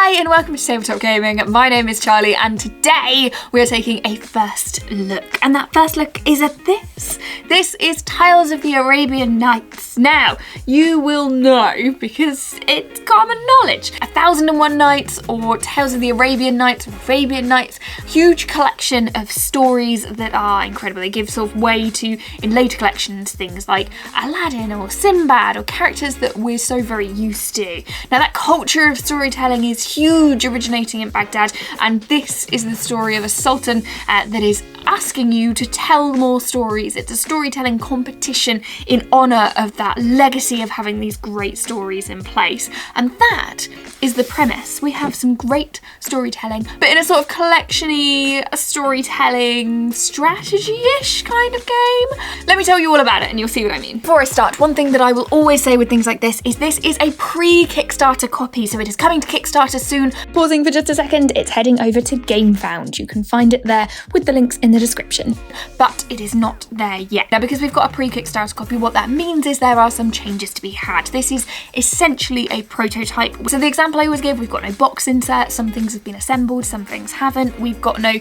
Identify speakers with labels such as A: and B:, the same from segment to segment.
A: Hi and welcome to Tabletop Gaming. My name is Charlie and today we are taking a first look. And that first look is at this. This is Tales of the Arabian Nights. Now, you will know because it's common knowledge. 1001 Nights or Tales of the Arabian Nights, huge collection of stories that are incredible. They give sort of way to, in later collections, things like Aladdin or Sinbad or characters that we're so very used to. Now that culture of storytelling is huge, originating in Baghdad, and this is the story of a sultan that is asking you to tell more stories. It's a storytelling competition in honour of that legacy of having these great stories in place. And that is the premise. We have some great storytelling, but in a sort of collection-y, storytelling, strategy-ish kind of game. Let me tell you all about it and you'll see what I mean. Before I start, one thing that I will always say with things like this is a pre-Kickstarter copy, so it is coming to Kickstarter soon. Pausing for just a second, it's heading over to GameFound. You can find it there with the links in the description, but it is not there yet. Now, because we've got a pre-Kickstarter copy, what that means is there are some changes to be had. This is essentially a prototype. So the example I always give, we've got no box insert, some things have been assembled, some things haven't. We've got no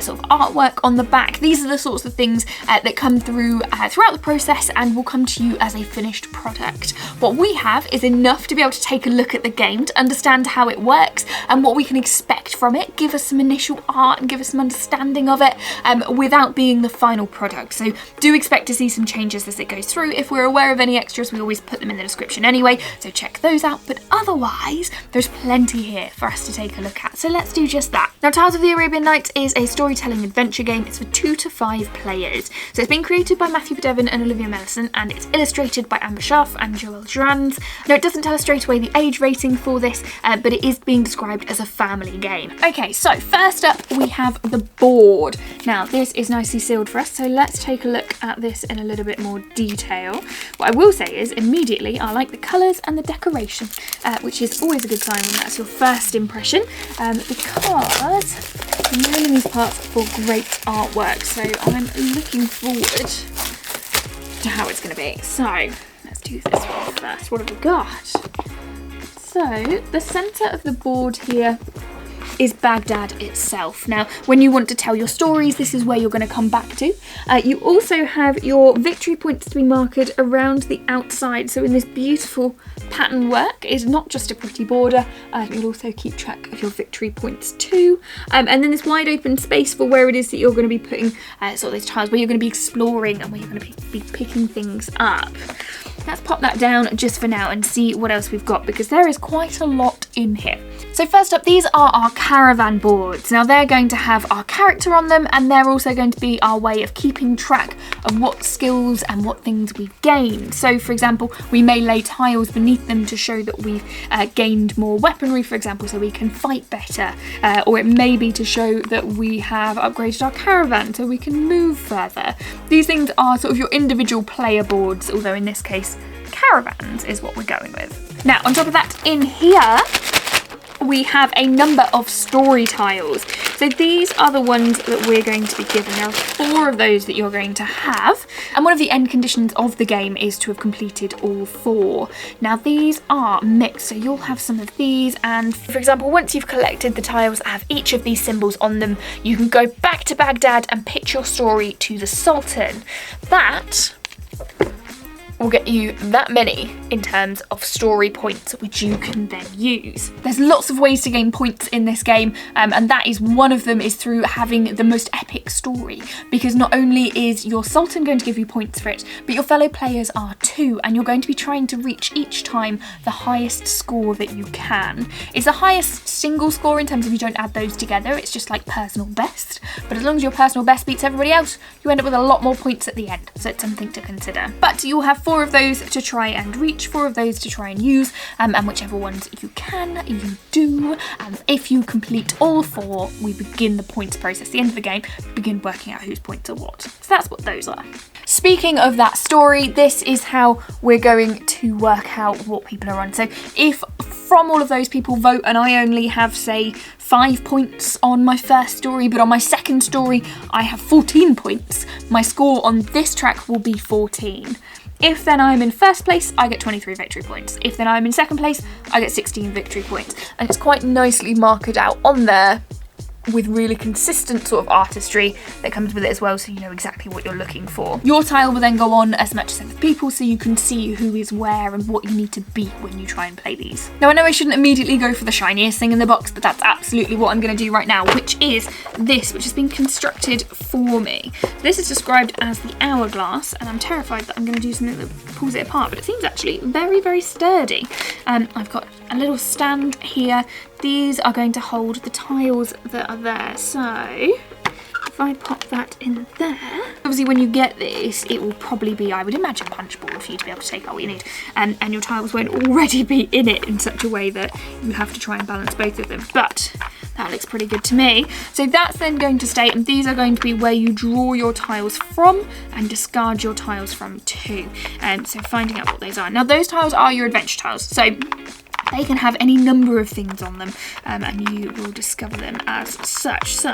A: sort of artwork on the back. These are the sorts of things that come through throughout the process and will come to you as a finished product. What we have is enough to be able to take a look at the game, to understand how it works and what we can expect from it, give us some initial art and give us some understanding of it without being the final product. So do expect to see some changes as it goes through. If we're aware of any extras, we always put them in the description anyway, so check those out. But otherwise, there's plenty here for us to take a look at. So let's do just that. Now, Tales of the Arabian Nights is a storytelling adventure game. It's for 2 to 5 players. So it's been created by Matthew Devon and Olivia Mellison, and it's illustrated by Amber Schaff and Joel Jrans. Now, it doesn't tell us straight away the age rating for this, but it is being described as a family game. Okay, so first up we have the board. Now, this is nicely sealed for us, so let's take a look at this in a little bit more detail. What I will say is, immediately, I like the colours and the decoration, which is always a good sign when that's your first impression, because I'm knowing these parts for great artwork, so I'm looking forward to how it's going to be. So, let's do this one first. What have we got? So, the centre of the board here is Baghdad itself. Now, when you want to tell your stories, this is where you're going to come back to. You also have your victory points to be marked around the outside. So in this beautiful pattern work, is not just a pretty border, you'll also keep track of your victory points too. And then this wide open space for where it is that you're going to be putting sort of those tiles, where you're going to be exploring and where you're going to be picking things up. Let's pop that down just for now and see what else we've got, because there is quite a lot in here. So first up, these are our Caravan Boards. Now they're going to have our character on them, and they're also going to be our way of keeping track of what skills and what things we've gained. So for example, we may lay tiles beneath them to show that we've gained more weaponry, for example, so we can fight better. Or it may be to show that we have upgraded our caravan so we can move further. These things are sort of your individual player boards, although in this case, caravans is what we're going with. Now, on top of that, in here, we have a number of story tiles. So these are the ones that we're going to be given. There are 4 of those that you're going to have. And one of the end conditions of the game is to have completed all 4. Now these are mixed, so you'll have some of these. And for example, once you've collected the tiles that have each of these symbols on them, you can go back to Baghdad and pitch your story to the Sultan. That will get you that many in terms of story points, which you can then use. There's lots of ways to gain points in this game, and that is one of them, is through having the most epic story, because not only is your Sultan going to give you points for it, but your fellow players are too, and you're going to be trying to reach each time the highest score that you can. It's the highest single score in terms of you don't add those together, it's just like personal best, but as long as your personal best beats everybody else, you end up with a lot more points at the end, so it's something to consider. But you'll have 4 of those to try and reach, 4 of those to try and use, and whichever ones you can, you do. If you complete all 4, we begin the points process. At the end of the game, begin working out whose points are what. So that's what those are. Speaking of that story, this is how we're going to work out what people are on. So if from all of those people vote and I only have, say, 5 points on my first story, but on my second story I have 14 points, my score on this track will be 14. If then I'm in first place, I get 23 victory points. If then I'm in second place, I get 16 victory points. And it's quite nicely marked out on there with really consistent sort of artistry that comes with it as well, so you know exactly what you're looking for. Your tile will then go on as much as other people, so you can see who is where and what you need to beat when you try and play these. Now I know I shouldn't immediately go for the shiniest thing in the box, but that's absolutely what I'm going to do right now, which is this, which has been constructed for me. This is described as the hourglass, and I'm terrified that I'm going to do something that pulls it apart, but it seems actually very, very sturdy. I've got a little stand here. These are going to hold the tiles that are there, so if I pop that in there, obviously when you get this, it will probably be, I would imagine, punchboard for you to be able to take out what you need, and your tiles won't already be in it in such a way that you have to try and balance both of them, but that looks pretty good to me. So that's then going to stay, and these are going to be where you draw your tiles from and discard your tiles from too. So finding out what those are. Now those tiles are your adventure tiles, so they can have any number of things on them, and you will discover them as such. So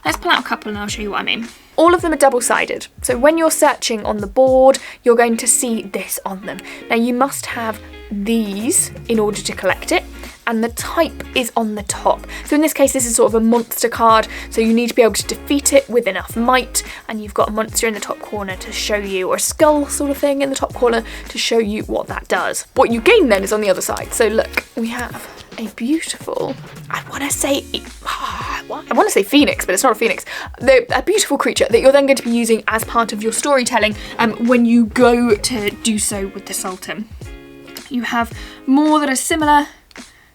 A: let's pull out a couple and I'll show you what I mean. All of them are double-sided, so when you're searching on the board, you're going to see this on them. Now you must have these in order to collect it, and the type is on the top. So in this case, this is sort of a monster card, so you need to be able to defeat it with enough might, and you've got a monster in the top corner to show you, or a skull sort of thing in the top corner to show you what that does. What you gain then is on the other side. So look, we have a beautiful, I want to say phoenix, but it's not a phoenix. A beautiful creature that you're then going to be using as part of your storytelling when you go to do so with the Sultan. You have more that are similar,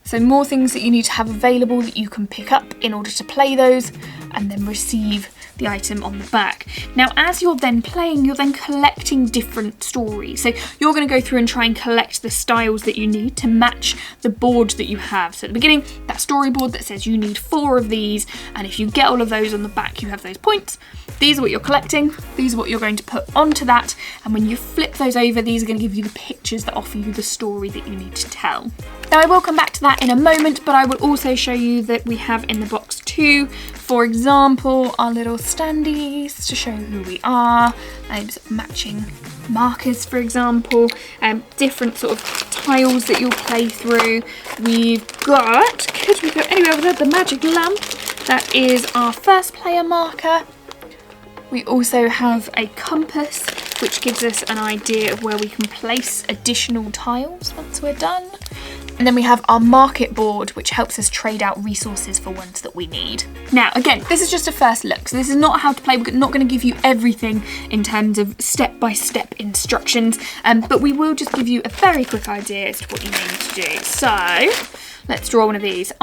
A: so more things that you need to have available that you can pick up in order to play those and then receive the item on the back. Now, as you're then playing, you're then collecting different stories. So you're going to go through and try and collect the styles that you need to match the board that you have. So at the beginning, that storyboard that says you need 4 of these, and if you get all of those on the back, you have those points. These are what you're collecting, these are what you're going to put onto that, and when you flip those over, these are going to give you the pictures that offer you the story that you need to tell. Now I will come back to that in a moment, but I will also show you that we have in the box too, for example, our little standees to show who we are, matching markers, for example, different sort of tiles that you'll play through. We've got, could we go anywhere without the magic lamp? That is our first player marker. We also have a compass, which gives us an idea of where we can place additional tiles once we're done. And then we have our market board, which helps us trade out resources for ones that we need. Now, again, this is just a first look, so this is not how to play. We're not going to give you everything in terms of step-by-step instructions, but we will just give you a very quick idea as to what you need to do. So let's draw one of these.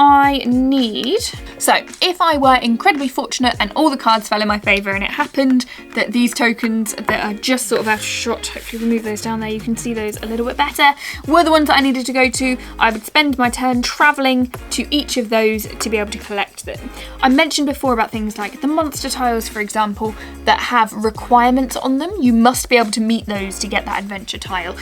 A: So if I were incredibly fortunate and all the cards fell in my favour and it happened that these tokens that are just sort of out of shot, hopefully we move those down there, you can see those a little bit better, were the ones that I needed to go to, I would spend my turn travelling to each of those to be able to collect them. I mentioned before about things like the monster tiles, for example, that have requirements on them. You must be able to meet those to get that adventure tile,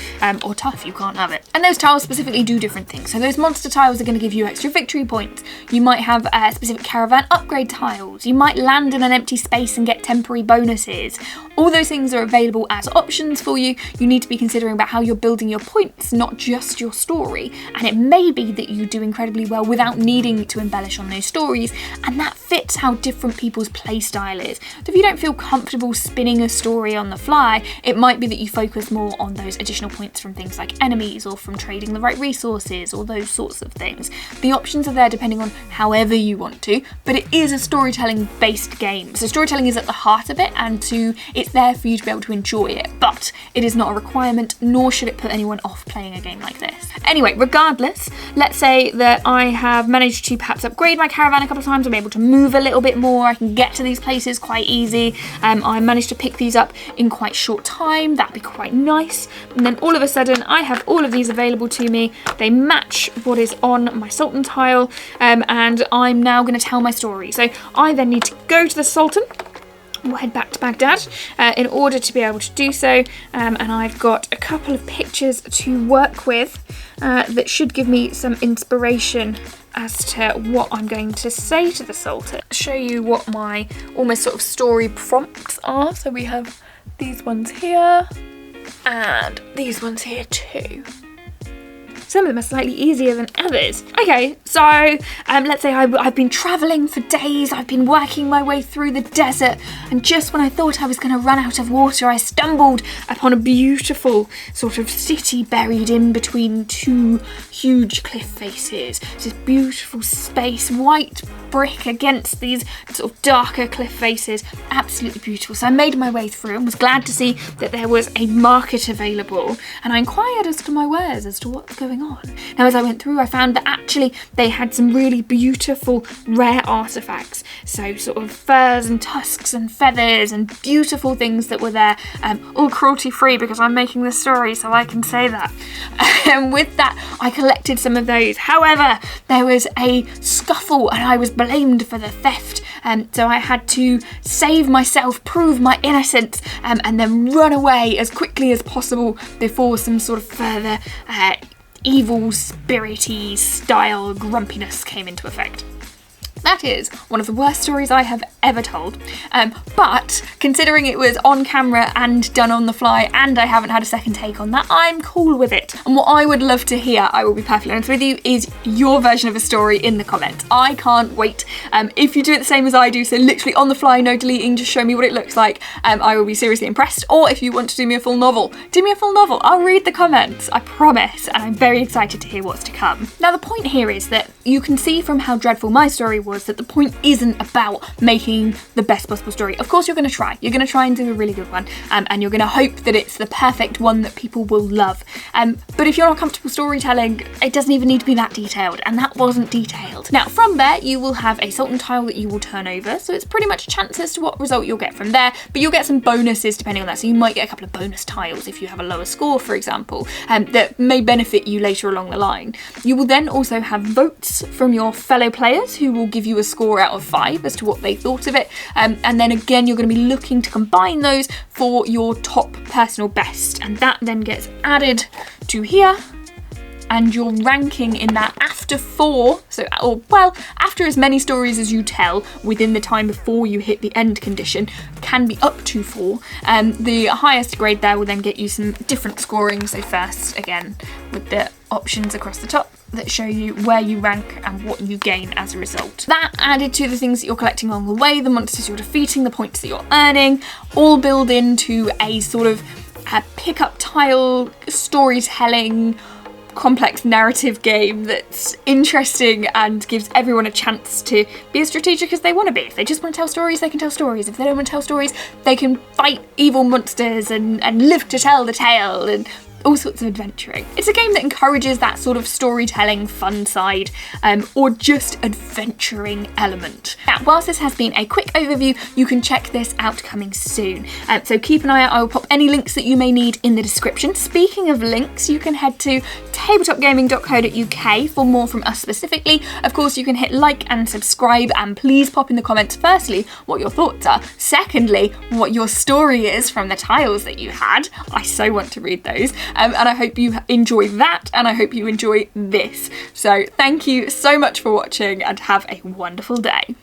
A: or tough, you can't have it. And those tiles specifically do different things. So those monster tiles are going to give you extra victory points. You might have specific caravan upgrade tiles. You might land in an empty space and get temporary bonuses. All those things are available as options for you. You need to be considering about how you're building your points, not just your story. And it may be that you do incredibly well without needing to embellish on those stories, and that fits how different people's play style is. So if you don't feel comfortable spinning a story on the fly, it might be that you focus more on those additional points from things like enemies or from trading the right resources or those sorts of things. The options are there depending on however you want to, but it is a storytelling based game. So storytelling is at the heart of it, and it's there for you to be able to enjoy it, but it is not a requirement, nor should it put anyone off playing a game like this. Anyway, regardless, let's say that I have managed to perhaps upgrade my caravan a couple of times. I'm able to move a little bit more. I can get to these places quite easy. I managed to pick these up in quite short time. That'd be quite nice. And then all of a sudden, I have all of these available to me. They match what is on my Sultan tile, and I'm now going to tell my story. So I then need to go to the Sultan. We'll head back to Baghdad in order to be able to do so, and I've got a couple of pictures to work with that should give me some inspiration as to what I'm going to say to the Sultan. I'll show you what my almost sort of story prompts are. So we have these ones here. And these ones here too. Some of them are slightly easier than others. Okay, so let's say I've been traveling for days, I've been working my way through the desert, and just when I thought I was going to run out of water, I stumbled upon a beautiful sort of city buried in between two huge cliff faces. It's this beautiful space, white brick against these sort of darker cliff faces. Absolutely beautiful. So I made my way through and was glad to see that there was a market available, and I inquired as to my wares, as to what's going on. Now, as I went through, I found that actually they had some really beautiful rare artifacts, so sort of furs and tusks and feathers and beautiful things that were there, all cruelty free because I'm making this story, so I can say that. And with that, I collected some of those. However, there was a scuffle and I was blamed for the theft. So I had to save myself, prove my innocence, and then run away as quickly as possible before some sort of further evil, spirity style grumpiness came into effect. That is one of the worst stories I have ever told, but considering it was on camera and done on the fly and I haven't had a second take on that, I'm cool with it. And what I would love to hear, I will be perfectly honest with you, is your version of a story in the comments. I can't wait. If you do it the same as I do, so literally on the fly, no deleting, just show me what it looks like, I will be seriously impressed. Or if you want to do me a full novel, do me a full novel. I'll read the comments, I promise, and I'm very excited to hear what's to come. Now, the point here is that you can see from how dreadful my story was that the point isn't about making the best possible story. Of course, you're going to try. You're going to try and do a really good one, and you're going to hope that it's the perfect one that people will love. But if you're not comfortable storytelling, it doesn't even need to be that detailed, and that wasn't detailed. Now, from there, you will have a Sultan tile that you will turn over, so it's pretty much a chance as to what result you'll get from there, but you'll get some bonuses depending on that. So you might get a couple of bonus tiles if you have a lower score, for example, that may benefit you later along the line. You will then also have votes from your fellow players who will give you a score out of 5 as to what they thought of it, and then again you're going to be looking to combine those for your top personal best, and that then gets added to here, and your ranking in that after 4, after as many stories as you tell within the time before you hit the end condition, can be up to 4. The highest grade there will then get you some different scoring, so first again with the options across the top that show you where you rank and what you gain as a result. That added to the things that you're collecting along the way, the monsters you're defeating, the points that you're earning, all build into a sort of pick-up tile storytelling complex narrative game that's interesting and gives everyone a chance to be as strategic as they want to be. If they just want to tell stories, they can tell stories. If they don't want to tell stories, they can fight evil monsters and live to tell the tale and all sorts of adventuring. It's a game that encourages that sort of storytelling fun side, or just adventuring element. Now, whilst this has been a quick overview, you can check this out coming soon. So keep an eye out. I will pop any links that you may need in the description. Speaking of links, you can head to tabletopgaming.co.uk for more from us specifically. Of course, you can hit like and subscribe, and please pop in the comments, firstly, what your thoughts are. Secondly, what your story is from the tiles that you had. I so want to read those. And I hope you enjoy that, and I hope you enjoy this. So thank you so much for watching, and have a wonderful day.